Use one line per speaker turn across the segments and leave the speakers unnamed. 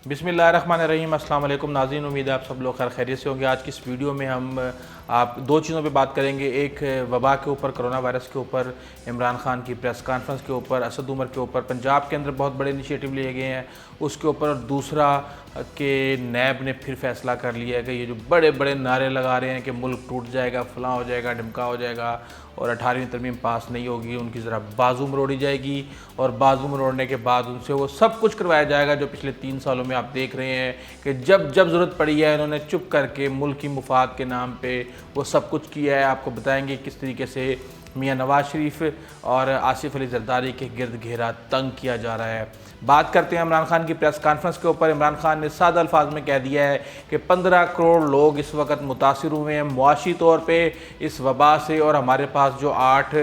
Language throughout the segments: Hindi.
बिस्मिल्लाहिर्रहमानिर्रहीम। अस्सलाम वालेकुम नाज़रीन, उम्मीद है आप सब लोग खैर खैरियत से होंगे। आज की इस वीडियो में हम आप दो चीज़ों पे बात करेंगे। एक वबा के ऊपर, कोरोना वायरस के ऊपर, इमरान खान की प्रेस कॉन्फ्रेंस के ऊपर, असद उमर के ऊपर, पंजाब के अंदर बहुत बड़े इनिशिएटिव लिए गए हैं उसके ऊपर। और दूसरा कि नैब ने फिर फैसला कर लिया है कि ये जो बड़े बड़े नारे लगा रहे हैं कि मुल्क टूट जाएगा, फलां हो जाएगा, ढिमका हो जाएगा और 18वीं तरमीम पास नहीं होगी, उनकी ज़रा बाजू मरोड़ी जाएगी और बाजू मरोड़ने के बाद उनसे वो सब कुछ करवाया जाएगा जो पिछले 3 सालों में आप देख रहे हैं कि जब जब ज़रूरत पड़ी है इन्होंने चुप करके मुल्क की मुफाद के नाम पे वो सब कुछ किया है। आपको बताएंगे किस तरीके से मियाँ नवाज शरीफ और आसिफ अली जरदारी के गिरद घेरा तंग किया जा रहा है। बात करते हैं इमरान खान की प्रेस कॉन्फ्रेंस के ऊपर। इमरान खान ने सादा अल्फाज में कह दिया है कि 15 करोड़ लोग इस वक्त मुतासिर हुए हैं मुआशी तौर पे इस वबा से, और हमारे पास जो 8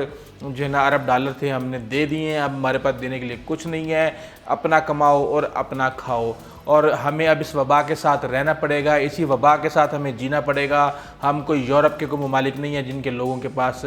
जो है ना अरब डॉलर थे हमने दे दिए हैं, अब हमारे पास देने के लिए कुछ नहीं है। अपना कमाओ और अपना खाओ, और हमें अब इस वबा के साथ रहना पड़ेगा, इसी वबा के साथ हमें जीना पड़ेगा। हम कोई यूरोप के कोई ममालिक नहीं है जिनके लोगों के पास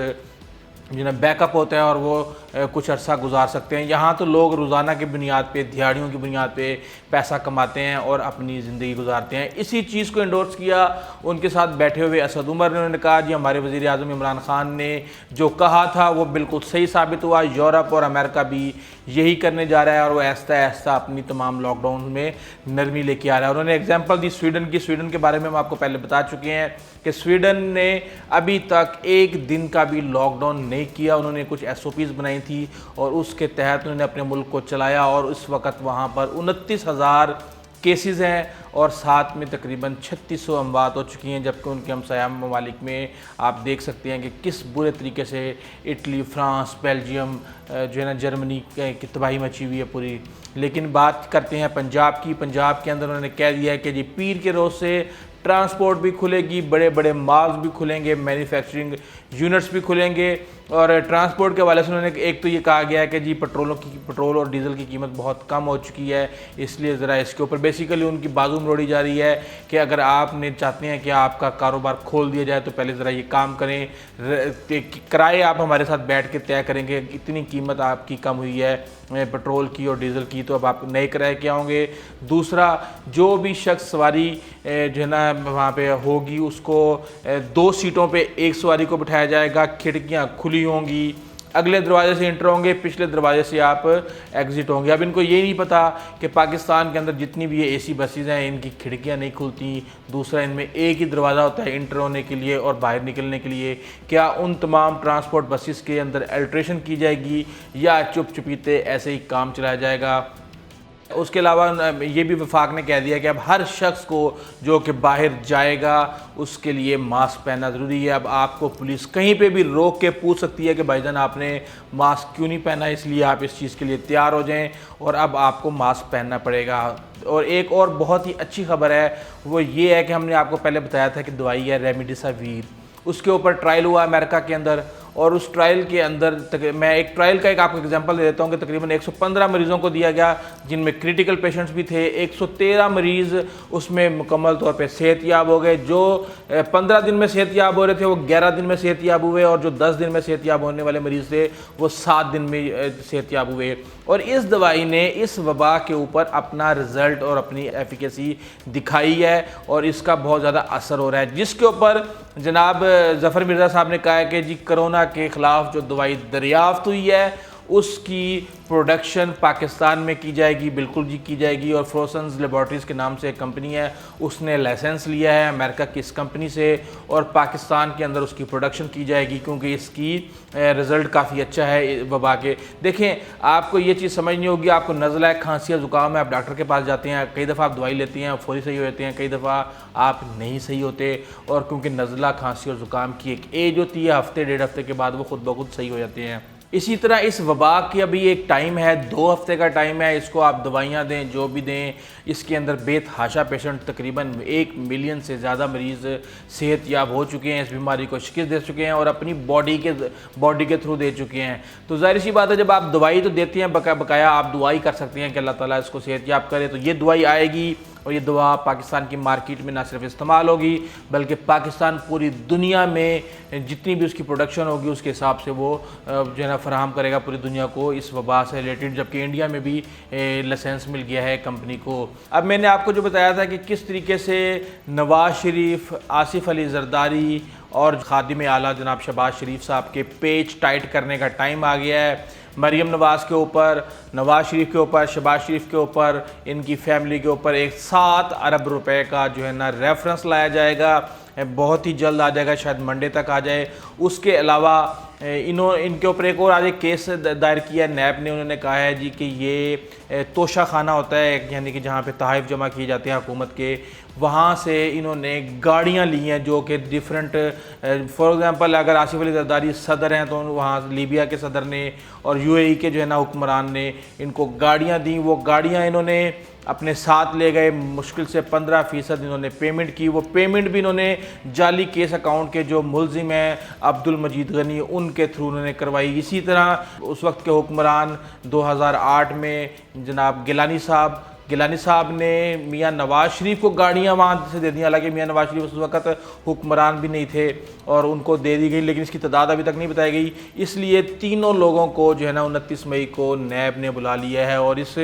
जिन्हें बैकअप होता है और वो कुछ अरसा गुजार सकते हैं। यहाँ तो लोग रोज़ाना की बुनियाद पे, दिहाड़ियों की बुनियाद पे पैसा कमाते हैं और अपनी ज़िंदगी गुजारते हैं। इसी चीज़ को एंडोर्स किया उनके साथ बैठे हुए असद उमर ने। उन्होंने कहा जी हमारे वज़ीर आज़म इमरान खान ने जो कहा था वो बिल्कुल सही साबित हुआ, यूरोप और अमेरिका भी यही करने जा रहा है और वो ऐसा ऐसा अपनी तमाम लॉकडाउन में नरमी लेके आ रहा है। उन्होंने एग्जाम्पल दी स्वीडन की। स्वीडन के बारे में हम आपको पहले बता चुके हैं कि स्वीडन ने अभी तक एक दिन का भी लॉकडाउन नहीं किया। उन्होंने कुछ SOPs बनाई थी और उसके तहत उन्होंने अपने मुल्क को चलाया, और उस वक्त वहाँ पर 29,000 केसेस हैं और साथ में तकरीबन 3600 अमवात हो चुकी हैं। जबकि उनके हमसाया ममालिक में आप देख सकते हैं कि किस बुरे तरीके से इटली, फ्रांस, बेल्जियम जो है ना, जर्मनी की तबाही मची हुई है पूरी। लेकिन बात करते हैं पंजाब की। पंजाब के अंदर उन्होंने कह दिया है कि जी पीर के रोज़ से ट्रांसपोर्ट भी खुलेगी, बड़े बड़े मॉल्स भी खुलेंगे, मैन्युफैक्चरिंग यूनिट्स भी खुलेंगे। और ट्रांसपोर्ट के हवाले से उन्होंने एक तो ये कहा गया है कि जी पेट्रोल और डीज़ल की कीमत बहुत कम हो चुकी है, इसलिए ज़रा इसके ऊपर बेसिकली उनकी बाजू मरोड़ी जा रही है कि अगर आपने चाहते हैं कि आपका कारोबार खोल दिया जाए तो पहले ज़रा ये काम करें, किराए आप हमारे साथ बैठ के तय करेंगे, इतनी कीमत आपकी कम हुई है पेट्रोल की और डीज़ल की, तो अब आप नए किराए के आओगे। दूसरा, जो भी शख्स सवारी जो है ना वहाँ पे होगी उसको 2 सीटों पे एक सवारी को बिठाया जाएगा, खिड़कियाँ खुली होंगी, अगले दरवाजे से इंटर होंगे, पिछले दरवाजे से आप एग्ज़िट होंगे। अब इनको ये नहीं पता कि पाकिस्तान के अंदर जितनी भी ये AC बसेज़ हैं इनकी खिड़कियां नहीं खुलती। दूसरा, इनमें एक ही दरवाज़ा होता है इंटर होने के लिए और बाहर निकलने के लिए। क्या उन तमाम ट्रांसपोर्ट बसेस के अंदर अल्ट्रेशन की जाएगी या चुप चुपीते ऐसे ही काम चलाया जाएगा? उसके अलावा ये भी वफाक ने कह दिया कि अब हर शख्स को जो कि बाहर जाएगा उसके लिए मास्क पहनना ज़रूरी है। अब आपको पुलिस कहीं पे भी रोक के पूछ सकती है कि भाईजान आपने मास्क क्यों नहीं पहना, इसलिए आप इस चीज़ के लिए तैयार हो जाएं और अब आपको मास्क पहनना पड़ेगा। और एक और बहुत ही अच्छी खबर है वो ये है कि हमने आपको पहले बताया था कि दवाई है रेमडेसिविर, उसके ऊपर ट्रायल हुआ अमेरिका के अंदर, और उस ट्रायल के अंदर मैं एक ट्रायल का एक आपको एग्जांपल दे देता हूँ कि तकरीबन 115 मरीज़ों को दिया गया जिनमें क्रिटिकल पेशेंट्स भी थे। 113 मरीज़ उसमें मुकम्मल तौर पे सेहतयाब हो गए। जो 15 दिन में सेहतयाब हो रहे थे वो 11 दिन में सेहतयाब हुए, और जो 10 दिन में सेहतयाब होने वाले मरीज़ थे वो 7 दिन में सेहतयाब हुए। और इस दवाई ने इस वबा के ऊपर अपना रिज़ल्ट और अपनी एफिकेसी दिखाई है और इसका बहुत ज़्यादा असर हो रहा है, जिसके ऊपर जनाब ज़फ़र मिर्ज़ा साहब ने कहा है कि जी कोरोना के ख़िलाफ़ जो दवाई दरियाफ़्त हुई है उसकी प्रोडक्शन पाकिस्तान में की जाएगी, बिल्कुल जी की जाएगी। और फ्रोसन्स लेबॉर्ट्रीज़ के नाम से एक कंपनी है, उसने लाइसेंस लिया है अमेरिका की इस कंपनी से, और पाकिस्तान के अंदर उसकी प्रोडक्शन की जाएगी क्योंकि इसकी रिज़ल्ट काफ़ी अच्छा है वबा के। देखें, आपको ये चीज़ समझनी होगी, आपको नज़ला है, खांसी या ज़ुकाम है, आप डॉक्टर के पास जाते हैं, कई दफ़ा आप दवाई लेते हैं, फौरी सही हो जाते हैं, कई दफ़ा आप नहीं सही होते। और क्योंकि नज़ला, खांसी और ज़ुकाम की एक एज होती है, हफ्ते 1.5 हफ्ते के बाद वो खुद ब खुद सही हो जाते हैं। इसी तरह इस वबा की अभी एक टाइम है, 2 हफ्ते का टाइम है। इसको आप दवाइयाँ दें, जो भी दें, इसके अंदर बेतहाशा पेशेंट, तकरीबन 1 मिलियन से ज़्यादा मरीज़ सेहतयाब हो चुके हैं, इस बीमारी को शिकस्त दे चुके हैं और अपनी बॉडी के थ्रू दे चुके हैं। तो ज़ाहिर सी बात है, जब आप दवाई तो देती हैं, बकाया आप दुआई कर सकते हैं कि अल्लाह ताला इसको सेहतयाब करे। तो ये दवाई आएगी और ये दवा पाकिस्तान की मार्केट में ना सिर्फ इस्तेमाल होगी बल्कि पाकिस्तान पूरी दुनिया में जितनी भी उसकी प्रोडक्शन होगी उसके हिसाब से वो जो है ना फराहम करेगा पूरी दुनिया को इस वबा से रिलेटेड, जबकि इंडिया में भी लाइसेंस मिल गया है कंपनी को। अब मैंने आपको जो बताया था कि किस तरीके से नवाज शरीफ, आसिफ अली जरदारी और खादिम आला जनाब शहबाज शरीफ साहब के पेच टाइट करने का टाइम आ गया है। मरीम नवाज़ के ऊपर, नवाज शरीफ के ऊपर, शहबाज शरीफ के ऊपर, इनकी फैमिली के ऊपर एक 7 अरब रुपए का जो है ना रेफरेंस लाया जाएगा, बहुत ही जल्द आ जाएगा, शायद मंडे तक आ जाए। उसके अलावा इनके ऊपर एक और आज एक केस दायर किया नैब ने। उन्होंने कहा है जी कि ये तोशा खाना होता है, यानी कि जहाँ पे तहाइफ जमा किए जाते हैं हुकूमत के, वहाँ से इन्होंने गाड़ियाँ ली हैं जो कि डिफरेंट, फॉर एग्जांपल अगर आसिफ अली जरदारी सदर हैं तो वहाँ लीबिया के सदर ने और यूएई के जो है ना हुक्मरान ने इनको गाड़ियाँ दी। वो गाड़ियाँ इन्होंने अपने साथ ले गए, मुश्किल से 15% इन्होंने पेमेंट की। वो पेमेंट भी इन्होंने जाली केस अकाउंट के जो मुलजिम हैं अब्दुल मजीद गनी उनके थ्रू उन्होंने करवाई। इसी तरह उस वक्त के हुक्मरान 2008 में जनाब गिलानी साहब ने मियां नवाज शरीफ को गाड़ियां वहाँ से दे दी। हालांकि मियां नवाज शरीफ उस वक्त हुक्मरान भी नहीं थे और उनको दे दी गई, लेकिन इसकी तादाद अभी तक नहीं बताई गई। इसलिए तीनों लोगों को जो है ना 29 मई को नैब ने बुला लिया है और इस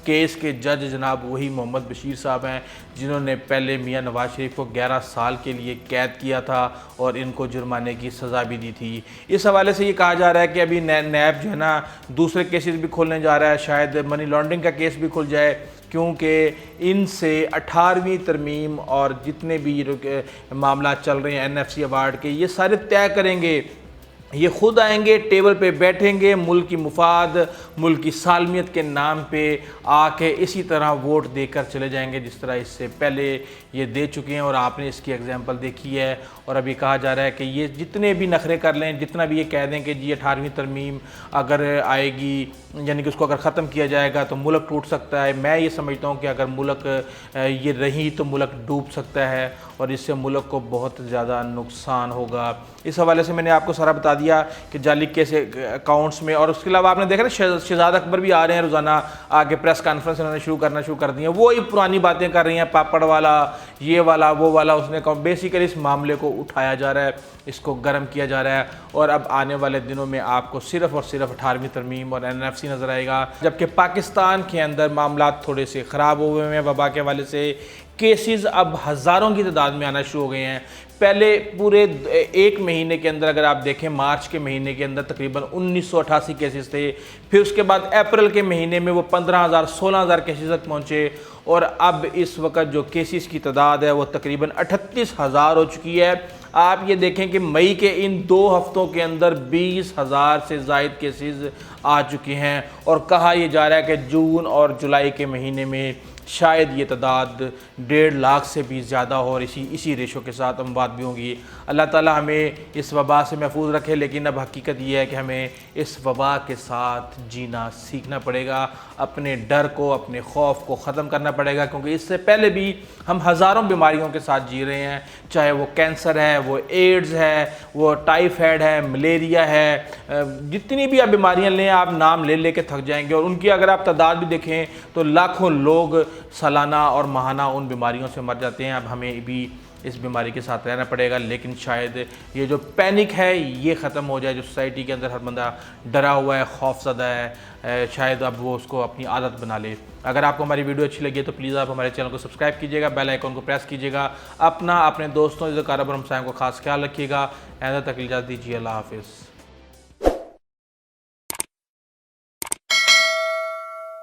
केस के जज जनाब वही मोहम्मद बशीर साहब हैं जिन्होंने पहले मियां नवाज शरीफ को 11 साल के लिए कैद किया था और इनको जुर्माने की सज़ा भी दी थी। इस हवाले से ये कहा जा रहा है कि अभी नैब जो है ना दूसरे केसेस भी खोलने जा रहा है, शायद मनी लॉन्ड्रिंग का केस भी खुल जाए, क्योंकि इनसे 18वीं तरमीम और जितने भी मामला चल रहे हैं NFC अवार्ड के, ये सारे तय करेंगे। ये खुद आएंगे, टेबल पे बैठेंगे, मुल्क की मुफाद, मुल्क की सालमियत के नाम पे आके इसी तरह वोट देकर चले जाएंगे जिस तरह इससे पहले ये दे चुके हैं और आपने इसकी एग्जांपल देखी है। और अभी कहा जा रहा है कि ये जितने भी नखरे कर लें, जितना भी ये कह दें कि जी 18वीं तरमीम अगर आएगी, यानी कि उसको अगर ख़त्म किया जाएगा तो मुल्क टूट सकता है। मैं ये समझता हूँ कि अगर मुल्क ये रही तो मुल्क डूब सकता है और इससे मुल्क को बहुत ज़्यादा नुकसान होगा। इस हवाले से मैंने आपको सारा बता दिया कि जाली कैसे अकाउंट्स में, और उसके अलावा आपने देखा ना शहजाद अकबर भी आ रहे हैं रोज़ाना आगे प्रेस कॉन्फ्रेंस उन्होंने शुरू कर दी हैं। वो ही पुरानी बातें कर रही हैं, पापड़ वाला, ये वाला, वो वाला। उसने कहा बेसिकली इस मामले को उठाया जा रहा है, इसको गर्म किया जा रहा है और अब आने वाले दिनों में आपको सिर्फ़ और सिर्फ 18वीं तरमीम और NFC नज़र आएगा। जबकि पाकिस्तान के अंदर मामला थोड़े से ख़राब हुए हैं वबा के हवाले से। केसेस अब हज़ारों की तादाद में आना शुरू हो गए हैं। पहले पूरे एक महीने के अंदर अगर आप देखें, मार्च के महीने के अंदर तकरीबन 1988 केसेस थे। फिर उसके बाद अप्रैल के महीने में वो 15,000 16,000 केसेस तक पहुँचे और अब इस वक्त जो केसेस की तादाद है वो तकरीबन 38,000 हो चुकी है। आप ये देखें कि मई के इन 2 हफ्तों के अंदर 20,000 से ज़ायद केसेस आ चुके हैं और कहा यह जा रहा है कि जून और जुलाई के महीने में शायद ये तादाद 1.5 लाख से भी ज़्यादा हो और इसी रेशो के साथ अमवात भी होंगी। अल्लाह ताला हमें इस वबा से महफूज रखे, लेकिन अब हकीकत ये है कि हमें इस वबा के साथ जीना सीखना पड़ेगा, अपने डर को, अपने खौफ को ख़त्म करना पड़ेगा, क्योंकि इससे पहले भी हम हज़ारों बीमारियों के साथ जी रहे हैं, चाहे वो कैंसर है, वो एड्स है, वो टाइफाइड है, मलेरिया है, जितनी भी आप बीमारियाँ लें आप नाम ले के थक जाएंगे और उनकी अगर आप तादाद भी देखें तो लाखों लोग सालाना और माहाना उन बीमारियों से मर जाते हैं। अब हमें भी इस बीमारी के साथ रहना पड़ेगा, लेकिन शायद ये जो पैनिक है ये ख़त्म हो जाए। जो सोसाइटी के अंदर हर बंदा डरा हुआ है, खौफज़दा है, शायद अब वो उसको अपनी आदत बना ले। अगर आपको हमारी वीडियो अच्छी लगी तो प्लीज़ आप हमारे चैनल को सब्सक्राइब कीजिएगा, बेल आइकन को प्रेस कीजिएगा, अपने दोस्तों जो कारोबार हमसायों को खास ख्याल रखिएगा। तक इजाज़त दीजिए, अल्लाह हाफ़िज़।